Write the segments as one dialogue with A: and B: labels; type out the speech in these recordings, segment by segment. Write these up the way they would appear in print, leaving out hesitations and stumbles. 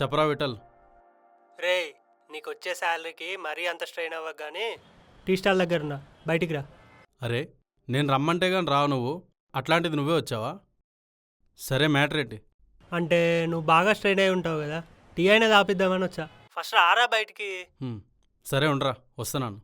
A: చెప్పరా విఠల్.
B: రే, నీకు వచ్చే శాలరీకి మరీ అంత స్ట్రెయిన్ అవ్వక కానీ టీ స్టాల్ దగ్గర ఉన్నా, బయటికి రా.
A: అరే, నేను రమ్మంటే కానీ రావు నువ్వు, అట్లాంటిది నువ్వే వచ్చావా? సరే, మ్యాటర్ ఏంటి?
B: అంటే నువ్వు బాగా స్ట్రెయిన్ అయి ఉంటావు కదా, టీ అయినా తాపిద్దామని వచ్చా. ఫస్ట్ రారా బయటికి.
A: సరే ఉండరా, వస్తున్నాను.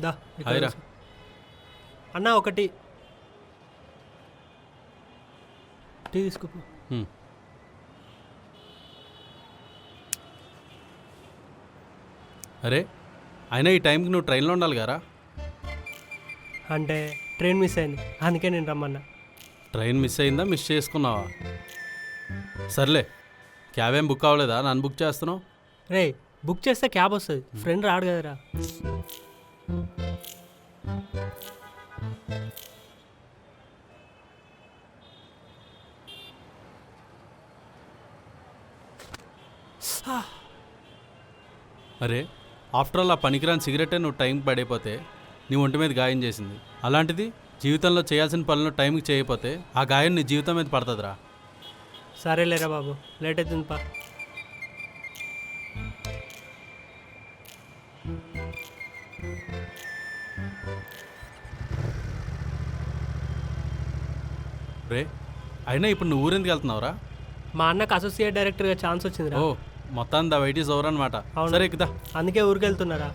B: దా
A: హాయిరా.
B: అన్నా ఒకటి టీ తీసుకో.
A: అరే, అయినా ఈ టైంకి నువ్వు ట్రైన్లో ఉండాలి కదా.
B: అంటే ట్రైన్ మిస్ అయింది, అందుకే నేను రమ్మన్నా.
A: ట్రైన్ మిస్ అయిందా, మిస్ చేసుకున్నావా? సర్లే, క్యాబ్ ఏం బుక్ అవ్వలేదా? నన్ను బుక్ చేస్తున్నావు.
B: రే, బుక్ చేస్తే క్యాబ్ వస్తుంది, ఫ్రెండ్ రాడు కదరా.
A: అరే, ఆఫ్టర్ ఆల్ ఆ పనికిరాని సిగరెటే నువ్వు టైంకి పడైపోతే నీ ఒంటి మీద గాయం చేసింది. అలాంటిది జీవితంలో చేయాల్సిన పనులు టైంకి చేయకపోతే ఆ గాయం నీ జీవితం మీద పడుతుందిరా.
B: సరేలేరా బాబు, లేట్ అవుతుంది పా.
A: రే, అయినా ఇప్పుడు నువ్వు ఊరెందుకు వెళ్తున్నావురా?
B: మా అన్నకు అసోసియేట్ డైరెక్టర్గా ఛాన్స్ వచ్చిందిరా.
A: ఓ, మొత్తం ద వైట్ ఈజ్ ఓవర్ అనమాట. సరే ఎక్కుదా.
B: అందుకే ఊరికి వెళ్తున్నారా.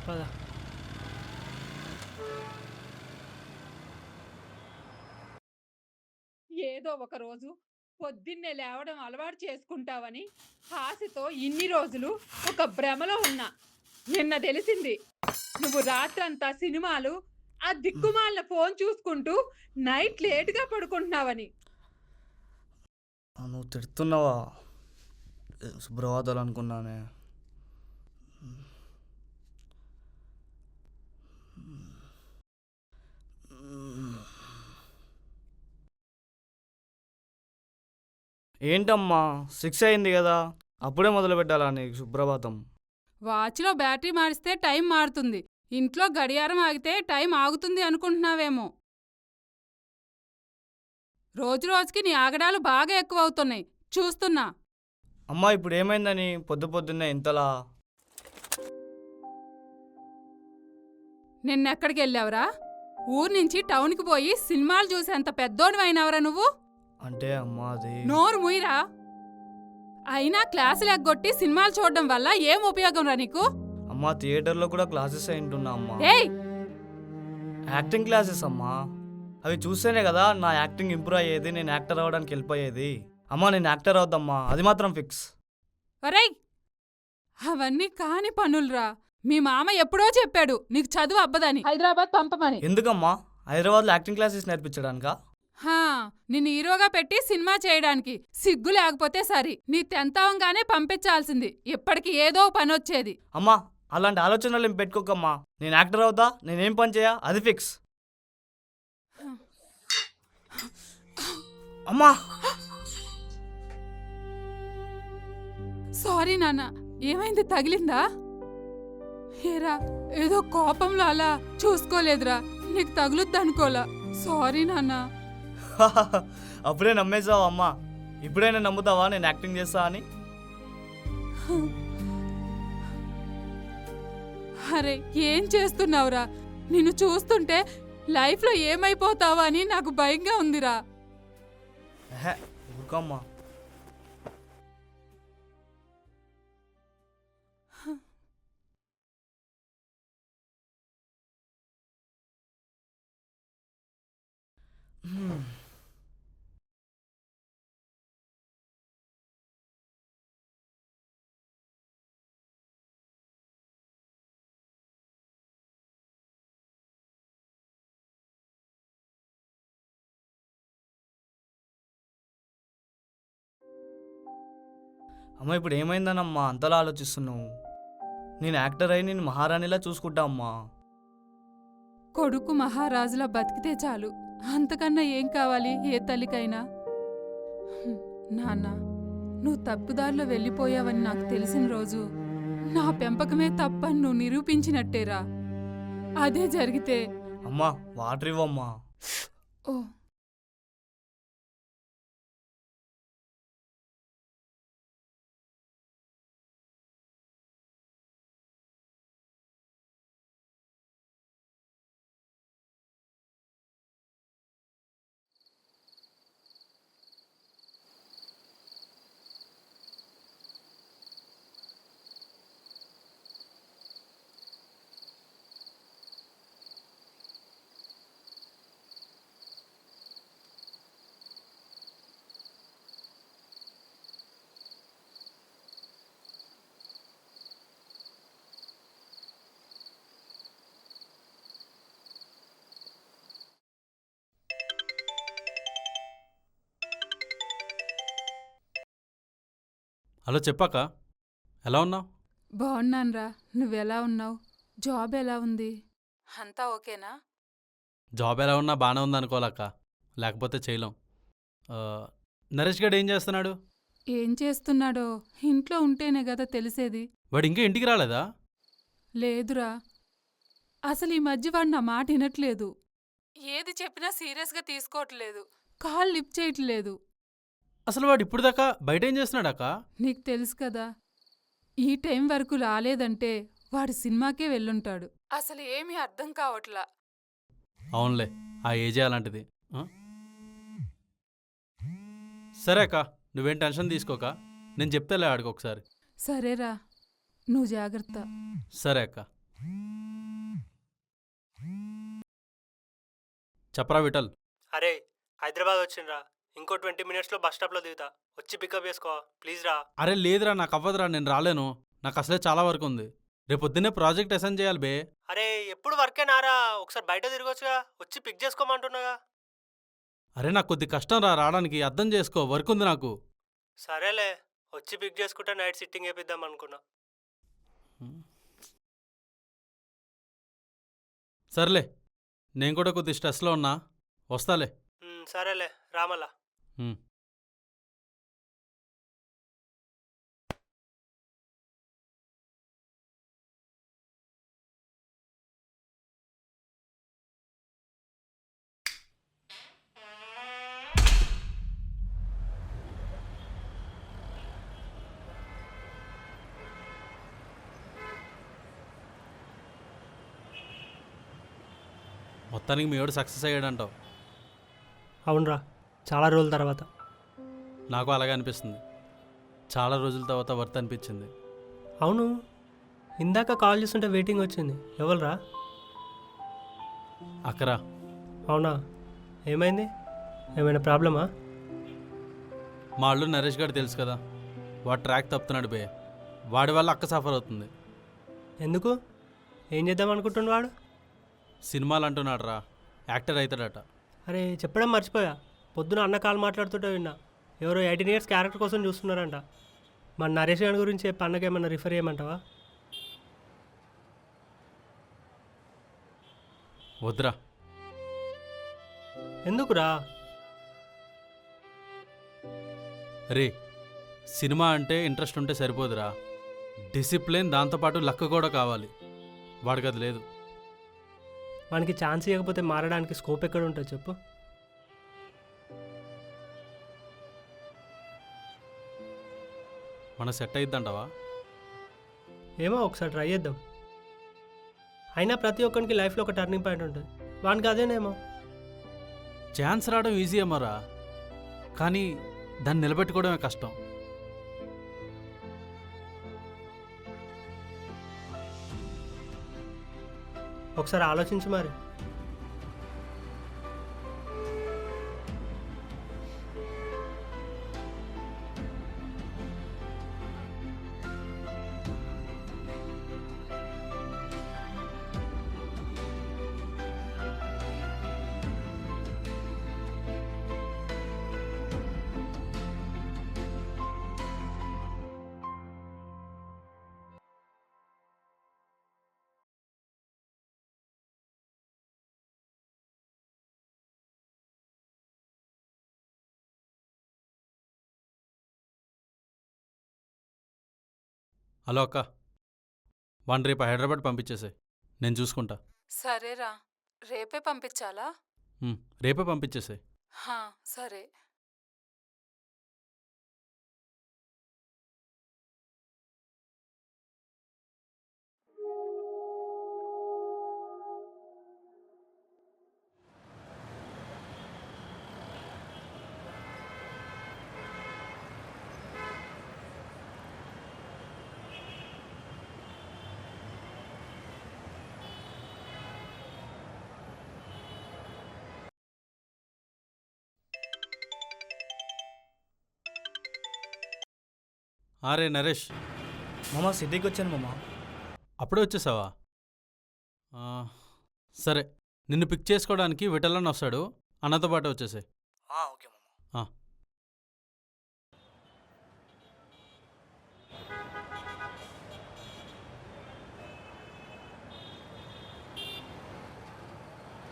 B: పదా.
C: ఏదో ఒక రోజు పొద్దున్నే లేవడం అలవాటు చేసుకుంటావని ఆశతో ఇన్ని రోజులు ఒక భ్రమలో ఉన్నా. నిన్న తెలిసింది నువ్వు రాత్రంతా సినిమాలు, ఆ దిక్కుమాలిన ఫోన్ చూసుకుంటూ నైట్ లేట్గా పడుకుంటున్నావని.
D: నువ్వు తిడుతున్నావా? శుభ్రవాదాలు అనుకున్నానే. ఏంటమ్మా, 6 అయింది కదా, అప్పుడే మొదలు పెట్టాలా నీకు సుప్రభాతం?
E: వాచ్లో బ్యాటరీ మారిస్తే టైం మారుతుంది, ఇంట్లో గడియారం ఆగితే టైం ఆగుతుంది అనుకుంటున్నావేమో. రోజు రోజుకి నీ ఆగడాలు బాగా ఎక్కువ అవుతున్నాయి, చూస్తున్నా.
D: అమ్మా, ఇప్పుడు ఏమైందని పొద్దున్నే ఇంతలా?
E: నిన్నెక్కడికి వెళ్ళావురా? ఊరు నుంచి టౌన్కి పోయి సినిమాలు చూసేంత పెద్దోడివైనావురా నువ్వు.
D: అంటే అమ్మా, అది
E: నోరు ముయిరా. అయినా క్లాసులు ఎగ్గొట్టి సినిమాలు చూడడం వల్ల ఏం ఉపయోగం రా నీకు?
D: అమ్మా, థియేటర్లో కూడా క్లాసెస్ వింటున్నా అమ్మా.
E: ఏయ్,
D: యాక్టింగ్ క్లాసెస్ అమ్మా. అవి చూస్తేనే కదా నా యాక్టింగ్ ఇంప్రూవ్ అయ్యేది, నేను యాక్టర్ అవ్వడానికి వెళ్ళిపోయేది. అమ్మా, నేను యాక్టర్ అవుతామ్మా, అది మాత్రం ఫిక్స్.
E: ఒరేయ్, అవన్నీ కాని పనులురా. మీ మామ ఎప్పుడో చెప్పాడు నీకు చదువు అబ్బదని, హైదరాబాద్ పంపమని.
D: ఎందుకమ్మా? హైదరాబాద్లో యాక్టింగ్ క్లాసెస్ నేర్పించడానికా?
E: నిన్ను హీరోగా పెట్టి సినిమా చేయడానికి. సిగ్గు లేకపోతే సరి, నీ 10th అవంగానే పంపించాల్సింది. ఇప్పటికి ఏదో పని వచ్చేది.
D: అమ్మా, అలాంటి ఆలోచనలు ఏం పెట్టుకోకమ్మా. నేను యాక్టర్ అవుతా, నేనేం పని చేయా, అది ఫిక్స్. అమ్మా,
E: సారీ నాన్న, ఏమైంది, తగిలిందా? ఏరా, ఏదో కోపంలో అలా చూసుకోలేదురా, నీకు తగులుద్దనుకోలా. సారీ నాన్న.
D: అప్పుడే నమ్మేసావా అమ్మా? ఇప్పుడైనా నమ్ముతావా నేను యాక్టింగ్ చేస్తా అని?
E: అరే, ఏం చేస్తున్నావురా? నిన్ను చూస్తుంటే లైఫ్లో ఏమైపోతావా అని నాకు భయంగా ఉందిరా.
D: ఊరుకోమ్మా. అమ్మ ఇప్పుడు ఏమైందనమ్మా అంతలా ఆలోచిస్తున్నావు? నేను యాక్టర్ అయి నేను మహారాణిలా చూసుకుంటా అమ్మా.
E: కొడుకు మహారాజులా బతికితే చాలు, అంతకన్నా ఏం కావాలి ఏ తల్లికైనా? హ్మ్, నాన్న, నువ్వు తప్పుదారిలో వెళ్ళిపోయావని నాకు తెలిసిన రోజు నా పెంపకమే తప్పని నువ్వు నిరూపించినట్టేరా. అదే జరిగితే
D: అమ్మా వాటర్ ఇవ్వమ్మా.
E: ఓ
A: హలో చెప్పాక, ఎలా ఉన్నావు?
E: బాగున్నాన్రా, నువ్వెలా ఉన్నావు? జాబ్ ఎలా ఉంది? అంతా ఓకేనా?
A: జాబ్ ఎలా ఉన్నా బాగానే ఉందనుకోవాలక్క, లేకపోతే చేయలేం. ఆ, నరేష్ గడ్ ఏం చేస్తున్నాడు?
E: ఏం చేస్తున్నాడో ఇంట్లో ఉంటేనే కదా తెలిసేది.
A: వాడు ఇంకా ఇంటికి రాలేదా?
E: లేదురా, అసలు ఈ మధ్య వాడు నా మాట వినట్లేదు. ఏది చెప్పినా సీరియస్గా తీసుకోవట్లేదు, కాల్ లిఫ్ట్ చేయట్లేదు.
A: అసలు వాడు ఇప్పుడు దాకా బయట ఏం చేస్తున్నాడక్క?
E: నీకు తెలుసు కదా, ఈ టైం వరకు రాలేదంటే వాడు సినిమాకే వెళ్ళుంటాడు. అసలు ఏమీ అర్థం కావట్లా.
A: అవునులే, ఆ ఏజే అలాంటిది. ఆ? సరే అక్క, నువ్వేం టెన్షన్ తీసుకోక, నేను చెప్తేలే ఆడికి ఒకసారి.
E: సరేరా, నువ్వు జాగ్రత్త.
A: సరే అక్క. చెప్పరా విఠల్.
B: అరే, హైదరాబాద్ వచ్చిండ్రా, ఇంకో 20 మినిట్స్లో బస్ స్టాప్లో దిగుతా, వచ్చి పికప్ చేసుకో ప్లీజ్ రా.
A: అరే లేదురా, నాకు అవ్వదురా, నేను రాలేను. నాకు అసలే చాలా వర్క్ ఉంది. రేపు పొద్దున్నే ప్రాజెక్ట్ అసైన్ చేయాలి బే.
B: అరే ఎప్పుడు వర్కే నారా, ఒకసారి బయట తిరగొచ్చుగా, వచ్చి పిక్ చేసుకోమంటున్నాగా.
A: అరే నాకు కొద్ది కష్టం రా రావడానికి, అర్థం చేసుకో, వర్క్ ఉంది నాకు.
B: సరేలే, వచ్చి పిక్ చేసుకుంటే నైట్ సిట్టింగ్ వేపిద్దాం అనుకున్నా.
A: సర్లే, నేను కూడా కొద్ది స్ట్రెస్లో ఉన్నా, వస్తాలే.
B: సరేలే రామలా.
A: ఉమ్. మొత్తానికి మీ వాడు సక్సెస్ అయ్యాడంటావు?
B: అవునరా, చాలా రోజుల తర్వాత.
A: నాకు అలాగే అనిపిస్తుంది, చాలా రోజుల తర్వాత వర్త్ అనిపించింది.
B: అవును, ఇందాక కాల్ చేస్తుంటే వెయిటింగ్ వచ్చింది, ఎవరురా?
A: అక్కరా.
B: అవునా, ఏమైంది? ఏమైనా ప్రాబ్లమా?
A: మా అల్లు నరేష్ గారు తెలుసు కదా, వాడు ట్రాక్ తప్పుతున్నాడు బే. వాడి వల్ల అక్క సఫర్ అవుతుంది.
B: ఎందుకు? ఏం చేద్దాం అనుకుంటున్నాడు వాడు?
A: సినిమాలు అంటున్నాడు రా, యాక్టర్ అవుతాడట.
B: అరే చెప్పడం మర్చిపోయా, పొద్దున అన్న కాల్ మాట్లాడుతుంటే విన్నా, ఎవరో 18 ఇయర్స్ క్యారెక్టర్ కోసం చూస్తున్నారంట. మన నరేష్ గారి గురించి చెప్పి అన్నకి ఏమన్నా రిఫర్ చేయమంటావా?
A: వద్దురా.
B: ఎందుకురా?
A: రే, సినిమా అంటే ఇంట్రెస్ట్ ఉంటే సరిపోదురా, డిసిప్లిన్, దాంతోపాటు లక్ కూడా కావాలి. వాడికి అది లేదు.
B: వానికి ఛాన్స్ ఇవ్వకపోతే మారడానికి స్కోప్ ఎక్కడ ఉంటుంది చెప్పు?
A: మన సెట్ అయిద్దంటావా?
B: ఏమో ఒకసారి ట్రై చేద్దాం. అయినా ప్రతి ఒక్కరికి లైఫ్లో ఒక టర్నింగ్ పాయింట్ ఉంటుంది, వానికి అదేనేమో.
A: ఛాన్స్ రావడం ఈజీ ఏమోరా, కానీ దాన్ని నిలబెట్టుకోవడమే కష్టం.
B: ఒకసారి ఆలోచించు మరి.
A: హలో అక్క, వాడిని రేపు హైదరాబాద్ పంపించేసాయి, నేను చూసుకుంటా.
E: సరేరా, రేపే పంపించాలా?
A: రేపే పంపించేసాయి.
E: హా, సరే.
A: రే నరేష్,
D: మామ సిటీకి వచ్చాను మామ.
A: అప్పుడే వచ్చేసావా? ఆ, సరే, నిన్ను పిక్ చేసుకోవడానికి విఠలన్ వస్తాడు, అన్నతో పాటు వచ్చేసాయి.
D: ఓకే మామ.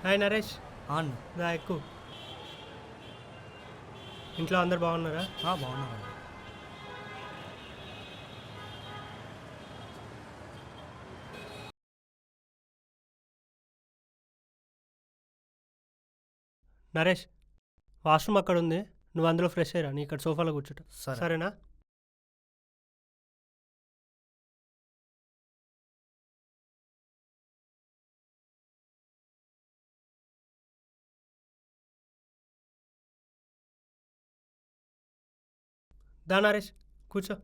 B: హాయ్ నరేష్,
D: అన్న.
B: రా ఎక్కువ. ఇంట్లో అందరు బాగున్నారా?
D: బాగున్నారా?
B: నరేష్, వాష్రూమ్ అక్కడ ఉంది, నువ్వు అందులో ఫ్రెష్ అయ్యరా, నీ ఇక్కడ సోఫాలో కూర్చుంట.
D: సరే.
B: సరేనా? దా నరేష్, కూర్చో.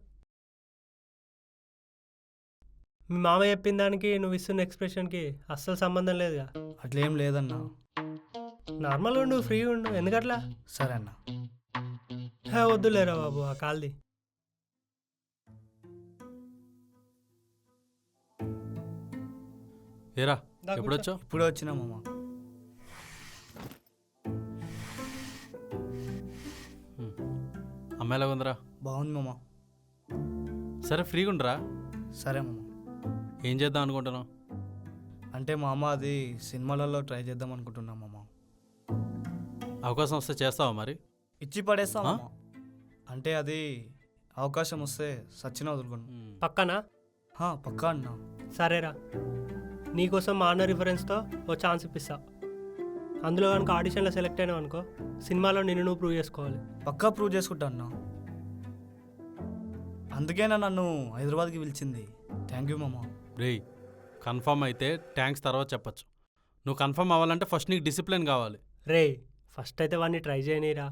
B: మీ మామ చెప్పిన దానికి నువ్వు ఇస్తున్న ఎక్స్ప్రెషన్కి అస్సలు సంబంధం లేదుగా.
D: అట్లేం లేదన్నా.
B: నార్మల్గా ఉండు, ఫ్రీగా ఉండు, ఎందుకట్లా?
D: సరే అన్న.
B: వద్దులేరా బాబు, ఆ కాల్ది.
A: ఏరా,
B: దా కూర్చో.
A: ఎప్పుడొచ్చావు?
D: ఇప్పుడే వచ్చినా మామ.
A: అమ్మాయిలా ఉందిరా?
D: బాగుంది మామ.
A: సరే, ఫ్రీగా ఉండరా.
D: సరే మామ.
A: ఏం చేద్దాం అనుకుంటున్నావు?
D: అంటే మామ అది సినిమాలలో ట్రై చేద్దాం అనుకుంటున్నా మామ.
A: అవకాశం వస్తే చేస్తావా మరి?
D: ఇచ్చి పడేస్తా మామ. అంటే అది అవకాశం వస్తే సచిన వదులుకోను.
B: పక్కనా?
D: పక్కా అన్నా.
B: సరేరా, నీకోసం మా అన్న రిఫరెన్స్తో ఓ ఛాన్స్ ఇప్పిస్తా. అందులో కనుక ఆడిషన్లో సెలెక్ట్ అయినావు అనుకో, సినిమాలో నిన్ను నువ్వు ప్రూవ్ చేసుకోవాలి.
D: పక్కా ప్రూవ్ చేసుకుంటా అన్నా. అందుకేనా నన్ను హైదరాబాద్కి పిలిచింది. థ్యాంక్ యూ మామ.
A: రేయ్, కన్ఫర్మ్ అయితే థ్యాంక్స్ తర్వాత చెప్పచ్చు. నువ్వు కన్ఫర్మ్ అవ్వాలంటే ఫస్ట్ నీకు డిసిప్లిన్ కావాలి.
B: రే, ఫస్ట్ అయితే వాడిని ట్రై చేయనీరా.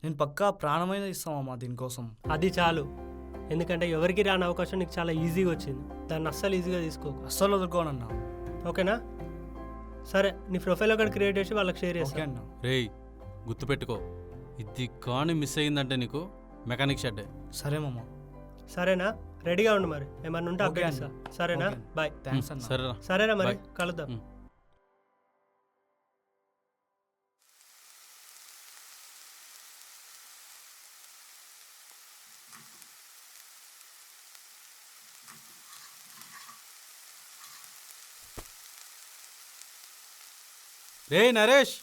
D: నేను పక్కా ప్రాణమైన ఇస్తామమ్మా దీనికోసం.
B: అది చాలు, ఎందుకంటే ఎవరికి రాని అవకాశం నీకు చాలా ఈజీగా వచ్చింది, దాన్ని అస్సలు ఈజీగా తీసుకోకు.
D: అస్సలు వదులుకోనన్నా.
B: ఓకేనా? సరే, నీ ప్రొఫైల్ ఒకటి క్రియేట్ చేసి వాళ్ళకి షేర్
D: ఓకే
B: చేస్తా.
D: అన్నా.
A: రేయ్, గుర్తుపెట్టుకో, ఇది కానీ మిస్ అయ్యిందంటే నీకు మెకానిక్ షెడ్డే.
D: సరే మామ.
B: సరేనా? రెడీగా ఉండు, మరి ఏమన్నా ఉంటే
D: ఓకే
B: అప్డేట్
D: అన్న.
B: ఇస్తా. సరేనా?
D: ఓకే.
B: బాయ్.
D: థ్యాంక్స్ అన్నా.
A: సరేరా.
B: సరేనా, మరి
A: బాయ్.
B: కలుద్దాం.
A: రేయ్ నరేష్,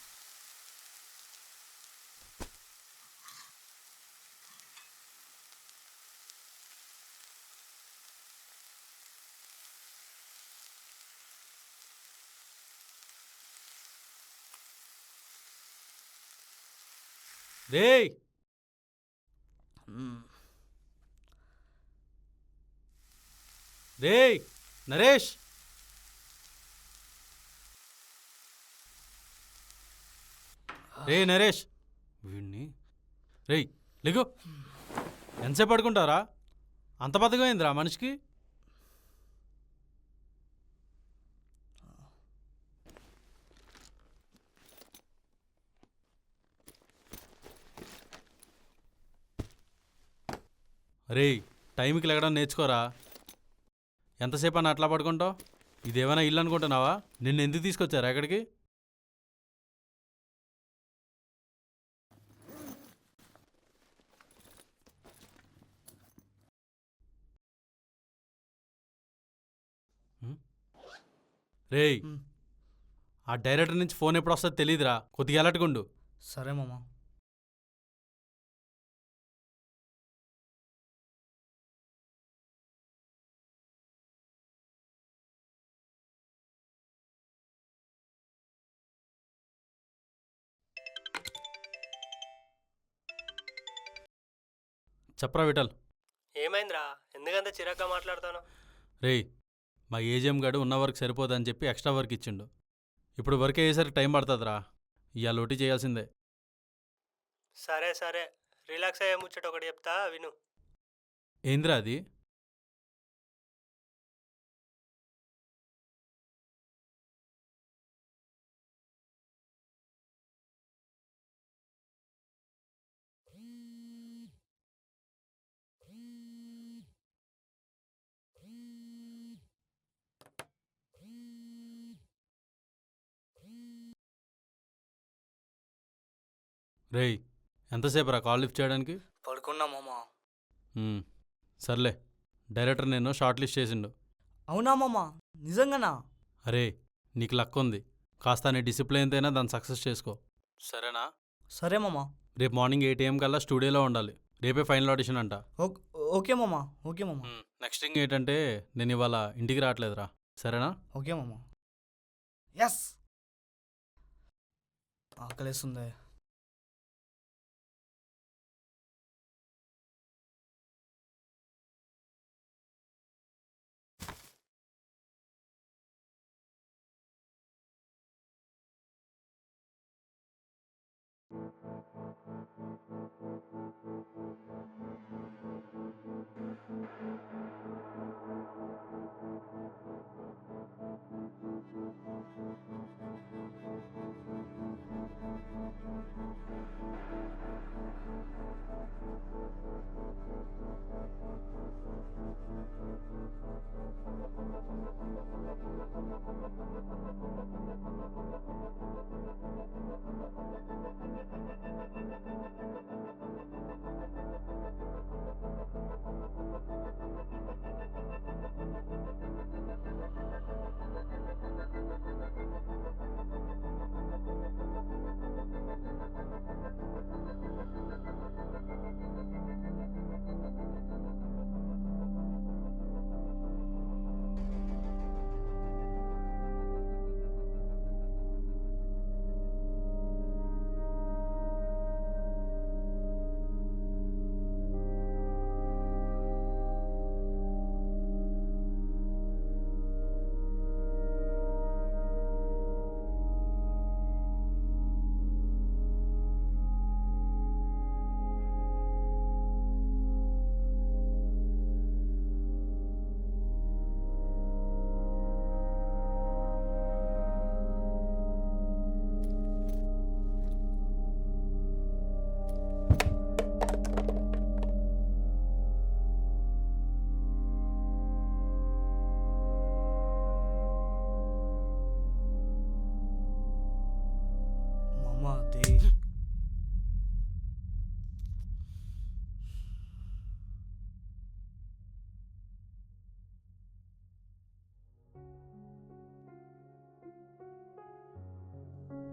A: రేయ్, రేయ్ నరేష్, రేయ్ నరేష్, వీడిని. రేయ్ లేకు, ఎంతసేపు పడుకుంటారా? అంత బద్ధకమైందిరా మనిషికి. రేయ్, టైంకి లెగడం నేర్చుకోరా. ఎంతసేపు అని అట్లా పడుకుంటావు? ఇదేమైనా ఇల్లు అనుకుంటున్నావా? నిన్ను ఎందుకు తీసుకొచ్చారా ఎక్కడికి? రేయ్, ఆ డైరెక్టర్ నుంచి ఫోన్ ఎప్పుడు వస్తుందో తెలియదురా, కొద్దిగా అలర్ట్గా ఉండు.
D: సరే మామ.
A: చెప్పరా విఠల్.
B: ఏమైందిరా ఎందుకంత చిరాగ్గా మాట్లాడతాను?
A: రేయ్, మా ఏజిఎం గాడు ఉన్న వర్క్ సరిపోదని చెప్పి ఎక్స్ట్రా వర్క్ ఇచ్చిండు. ఇప్పుడు వర్క్ అయ్యేసరికి టైం పడుతుందిరా. ఇవాళ ఒకటి చేయాల్సిందే.
B: సరే సరే, రిలాక్స్ అయ్యే ముచ్చట ఒకటి చెప్తా విను.
A: ఏంద్రా అది? రేయ్, ఎంతసేపు రా కాల్ లిఫ్ట్ చేయడానికి?
D: పడుకున్నా మామా.
A: ఉమ్, సర్లే. డైరెక్టర్ నేను షార్ట్ లిస్ట్ చేసిండు.
D: అవునా మామా, నిజంగానా?
A: అరే, నీకు లక్ ఉంది. కాస్త నీ డిసిప్లిన్తో అయినా దాన్ని సక్సెస్ చేసుకో, సరేనా?
D: సరే మామా.
A: రేపు మార్నింగ్ 8 AM కల్లా స్టూడియోలో ఉండాలి. రేపే ఫైనల్ ఆడిషన్ అంట.
D: ఓకే మామా, ఓకే మామా.
A: నెక్స్ట్ థింగ్ ఏంటంటే, నేను ఇవాళ ఇంటికి రావట్లేదురా, సరేనా?
D: ఓకే మామా. ఎస్, ఆకలేస్తుంది. మామా అది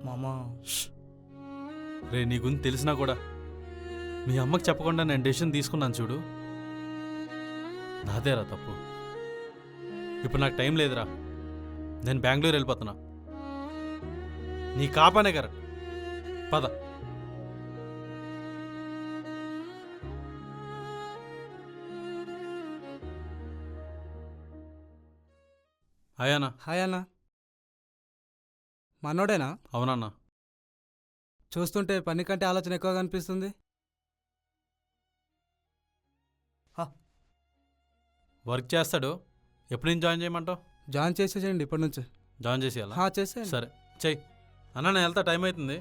D: మామా.
A: రే, నీ గురించి తెలిసినా కూడా మీ అమ్మకి చెప్పకుండా నేను డెసిషన్ తీసుకున్నాను చూడు, నాదేరా తప్పు. ఇప్పుడు నాకు టైం లేదురా, నేను బెంగళూరు వెళ్ళిపోతున్నా. నీ కాపానే కరెక్ట్, పద. అయ్యానా?
F: హాయ్ అన్న, మనోడేనా?
A: అవునన్నా.
F: చూస్తుంటే పని కంటే ఆలోచన ఎక్కువగా అనిపిస్తుంది.
A: వర్క్ చేస్తాడు. ఎప్పుడు నుంచి జాయిన్ చేయమంటావు?
F: జాయిన్ చేసేసేయండి ఇప్పటి నుంచి.
A: జాయిన్ చేసేయాలా?
F: చేసేయండి.
A: సరే చెయ్యి. అన్న, నేను వెళ్తా, టైం అవుతుంది.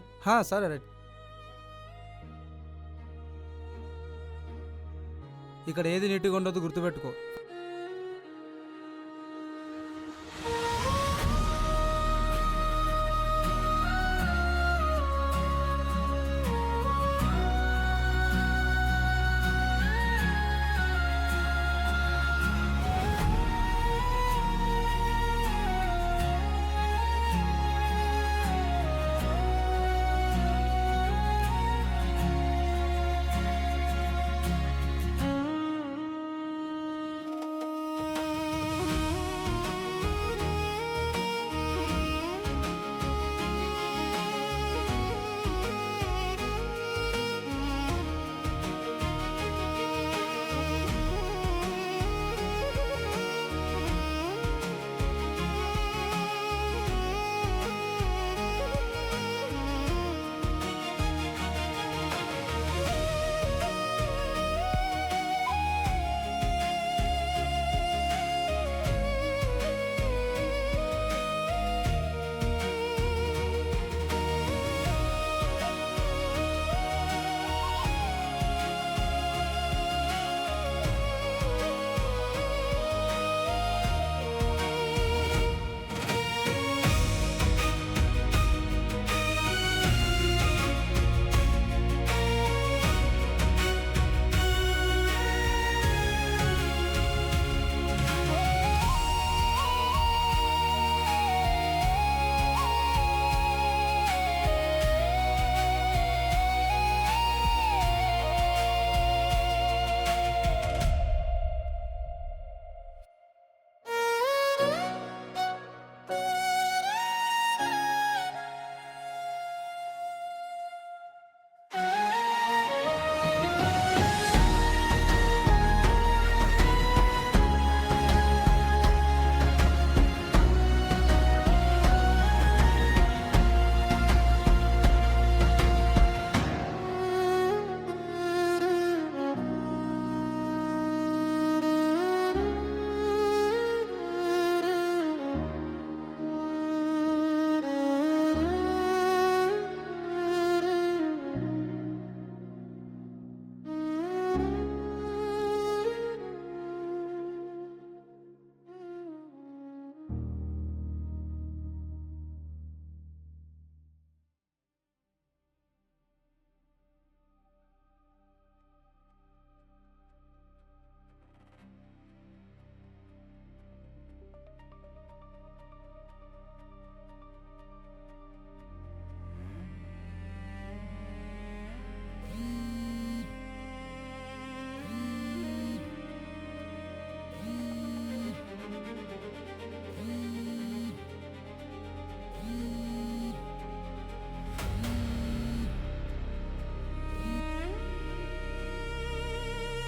F: సరే రైట్. ఇక్కడ ఏది నీట్గా ఉండదు గుర్తుపెట్టుకో.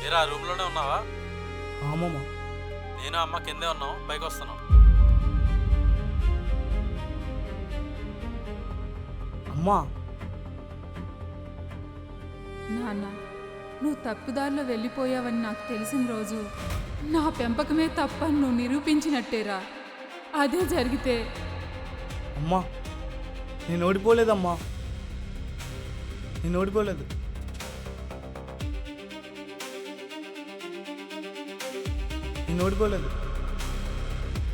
A: ఏరా రూమ్లోనే ఉన్నావా?
D: అమ్మమ్మ.
A: నేను అమ్మ కిందే ఉన్నాం, పైకి వస్తున్నాం.
D: అమ్మా.
E: నాన్న, నువ్వు తప్పుదారిలో వెళ్ళిపోయావని నాకు తెలిసిన రోజు నా పెంపకమే తప్పని నువ్వు నిరూపించినట్టేరా. అదే జరిగితే
D: అమ్మా, నేను ఓడిపోలేదమ్మా, నేను ఓడిపోలేదు. నేను ఓడిపోలేదు,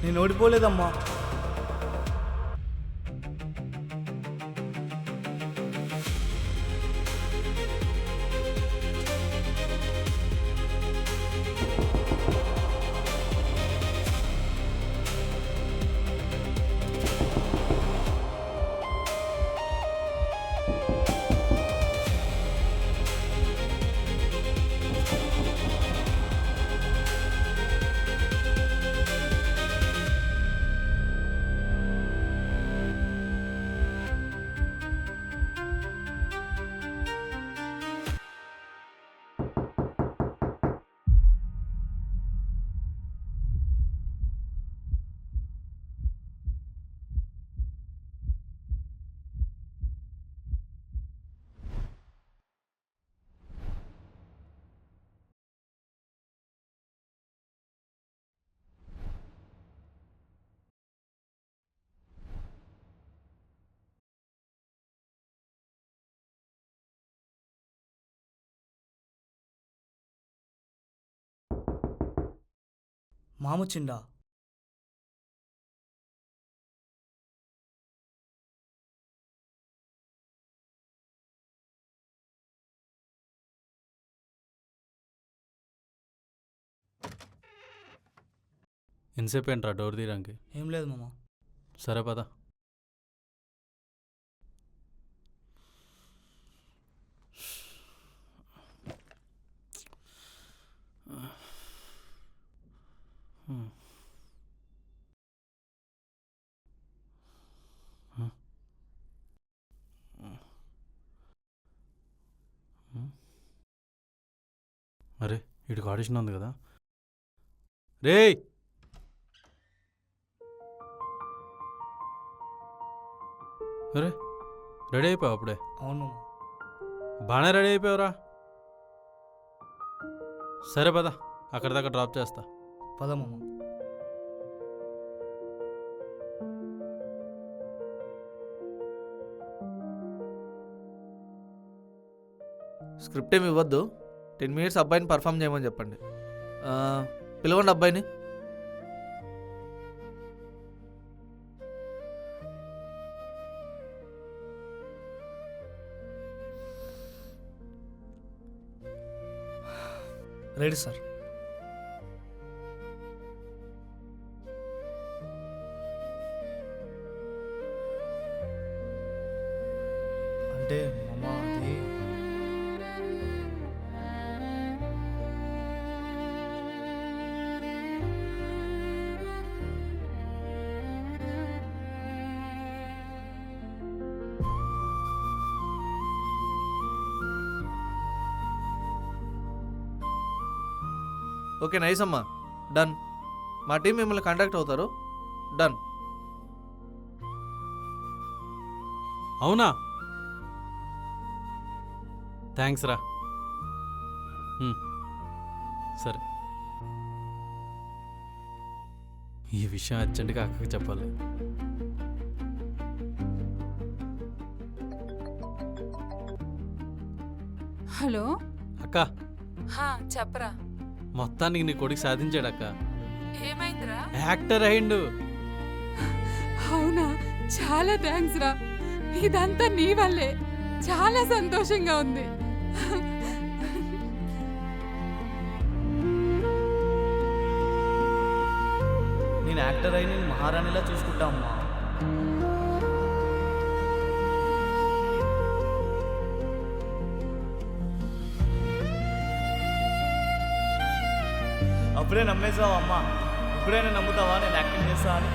D: నేను ఓడిపోలేదమ్మా. మామొచ్చిండా?
A: ఎంతసేపు ఏంట్రా డోర్ తీయడానికి?
D: ఏం లేదు మామ.
A: సరే పద. అరే వీడికి ఆడిషన్ ఉంది కదా. రేయ్, అరే రెడీ అయిపోయావు అప్పుడే?
D: అవును.
A: బాగానే రెడీ అయిపోయావురా. సరే పద, అక్కడ దాకా డ్రాప్ చేస్తా.
D: పద మామ.
G: స్క్రిప్ట్ ఏమి ఇవ్వద్దు, 10 minutes అబ్బాయిని పర్ఫామ్ చేయమని చెప్పండి. పిలవండి అబ్బాయిని.
D: Ready sir. అంటే మామ అది
G: ఓకే నైస్ అమ్మా, డన్. మా టీం మిమ్మల్ని కాంటాక్ట్ అవుతారు. డన్.
A: అవునా? థ్యాంక్స్ రా. సరే, ఈ విషయం అర్జెంటుగా అక్కకి చెప్పాలి.
E: హలో
A: అక్క,
E: చెప్పరా.
A: మొత్తానికి నీ కొడుకు సాధించాడు అక్క.
E: ఏమైందిరా?
A: యాక్టర్ అయిండు.
E: అవునా? చాలా థ్యాంక్స్ రా. ఇదంతా నీ వల్లే. చాలా సంతోషంగా ఉంది.
D: నేను యాక్టర్ అయి నేను మహారాణిలా చూసుకుంటా అమ్మా. అప్పుడే నమ్మేసావా అమ్మా? ఇప్పుడైనా నమ్ముతావా నేను యాక్టింగ్ చేస్తా అని?